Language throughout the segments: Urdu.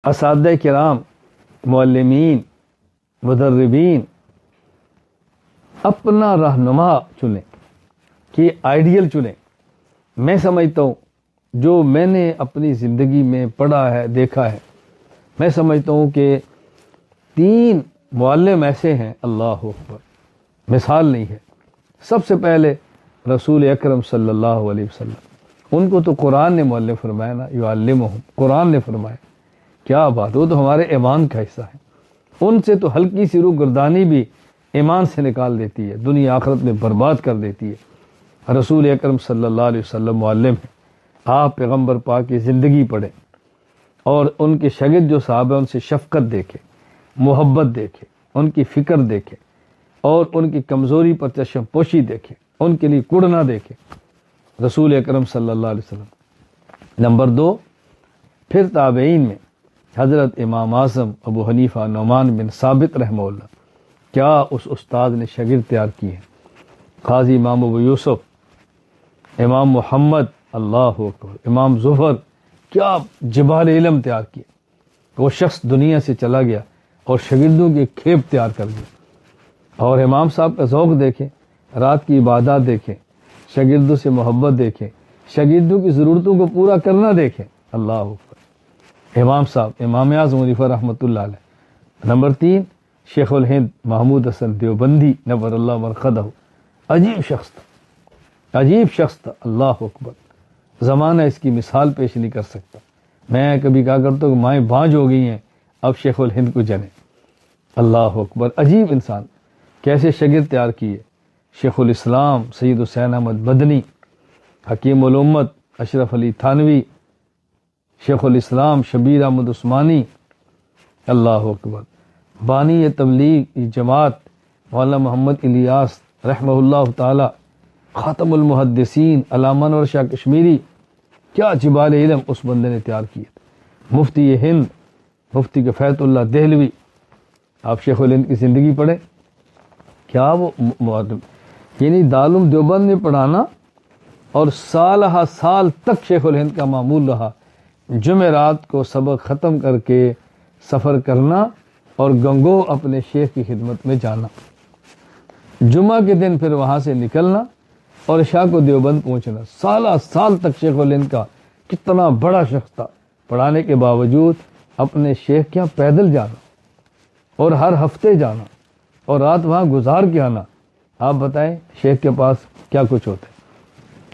اساتذہ کرام، معلمین، مدربین اپنا رہنما چنیں کہ آئیڈیل چنیں۔ میں سمجھتا ہوں جو میں نے اپنی زندگی میں پڑھا ہے، دیکھا ہے، میں سمجھتا ہوں کہ 3 معلم ایسے ہیں، اللہ اکبر، مثال نہیں ہے۔ سب سے پہلے رسول اکرم صلی اللہ علیہ وسلم، ان کو تو قرآن نے معلم فرمایا نا، یعلمہم، قرآن نے فرمایا۔ کیا بات، وہ تو ہمارے ایمان کا حصہ ہے۔ ان سے تو ہلکی سی روح گردانی بھی ایمان سے نکال دیتی ہے، دنیا آخرت میں برباد کر دیتی ہے۔ رسول اکرم صلی اللہ علیہ وسلم معلم ہیں۔ آپ پیغمبر پاک کی زندگی پڑھیں اور ان کے شاگرد جو صحابہ ان سے شفقت دیکھیں، محبت دیکھیں، ان کی فکر دیکھیں اور ان کی کمزوری پر چشم پوشی دیکھیں، ان کے لیے کڑنا دیکھیں، رسول اکرم صلی اللہ علیہ وسلم۔ نمبر 2، پھر تابعین میں حضرت امام اعظم ابو حنیفہ نعمان بن ثابت رحمہ اللہ، کیا اس استاد نے شاگرد تیار کیے ہیں۔ قاضی امام ابو یوسف، امام محمد، اللہ اکبر، امام ظفر، کیا جبال علم تیار کیے۔ وہ شخص دنیا سے چلا گیا اور شاگردوں کی کھیپ تیار کر دی۔ اور امام صاحب کا ذوق دیکھیں، رات کی عبادات دیکھیں، شاگردوں سے محبت دیکھیں، شاگردوں کی ضرورتوں کو پورا کرنا دیکھیں، اللہ اکبر۔ امام صاحب امام اعظم حنیفہ رحمۃ اللہ علیہ۔ نمبر 3، شیخ الہند محمود حسن دیوبندی نور اللہ مرقدہ، عجیب شخص تھا، عجیب شخص تھا، اللہ اکبر۔ زمانہ اس کی مثال پیش نہیں کر سکتا۔ میں کبھی کہا کرتا ہوں کہ مائیں بانجھ ہو گئی ہیں، اب شیخ الہند کو جنیں، اللہ اکبر۔ عجیب انسان، کیسے شاگرد تیار کیے۔ شیخ الاسلام سید حسین احمد مدنی، حکیم الامت اشرف علی تھانوی، شیخ الاسلام شبیر احمد عثمانی، اللہ اکبر۔ بانی تبلیغ جماعت مولانا محمد الیاس رحمہ اللہ تعالی، خاتم المحدثین علامہ انور شاہ کشمیری، کیا جبال علم اس بندے نے تیار کیے۔ مفتی ہند مفتی کفایت اللہ دہلوی، آپ شیخ الہند کی زندگی پڑھیں، کیا وہ یعنی دارالعلوم دیوبند میں پڑھانا اور سالہ سال تک شیخ الہند کا معمول رہا، جمعرات کو سبق ختم کر کے سفر کرنا اور گنگو اپنے شیخ کی خدمت میں جانا، جمعہ کے دن پھر وہاں سے نکلنا اور عشاء کو دیوبند پہنچنا۔ سالہ سال تک شیخ الہند کا کتنا بڑا شخص تھا، پڑھانے کے باوجود اپنے شیخ کے یہاں پیدل جانا اور ہر ہفتے جانا اور رات وہاں گزار کے آنا۔ آپ بتائیں شیخ کے پاس کیا کچھ ہوتا ہے۔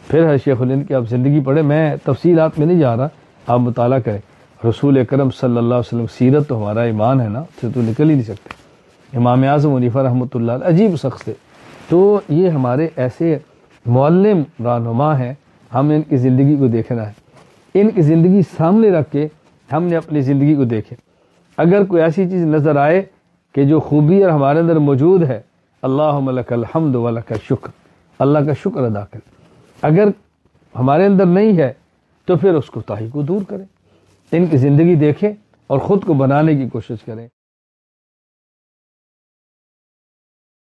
پھر ہے شیخ الہند کی آپ زندگی پڑھیں، میں تفصیلات میں نہیں جا رہا، آپ مطالعہ کریں۔ رسول اکرم صلی اللہ علیہ وسلم سیرت تو ہمارا ایمان ہے نا، اس سے تو نکل ہی نہیں سکتے۔ امام اعظم حنیفہ رحمۃ اللہ علیہ عجیب شخص تھے۔ تو یہ ہمارے ایسے معلم رہنما ہیں، ہم نے ان کی زندگی کو دیکھنا ہے، ان کی زندگی سامنے رکھ کے ہم نے اپنی زندگی کو دیکھے۔ اگر کوئی ایسی چیز نظر آئے کہ جو خوبی اور ہمارے اندر موجود ہے، اللہم لک الحمد ولک الشکر، اللہ کا شکر ادا کریں۔ اگر ہمارے اندر نہیں ہے تو پھر اس کوتاہی کو دور کریں، ان کی زندگی دیکھیں اور خود کو بنانے کی کوشش کریں۔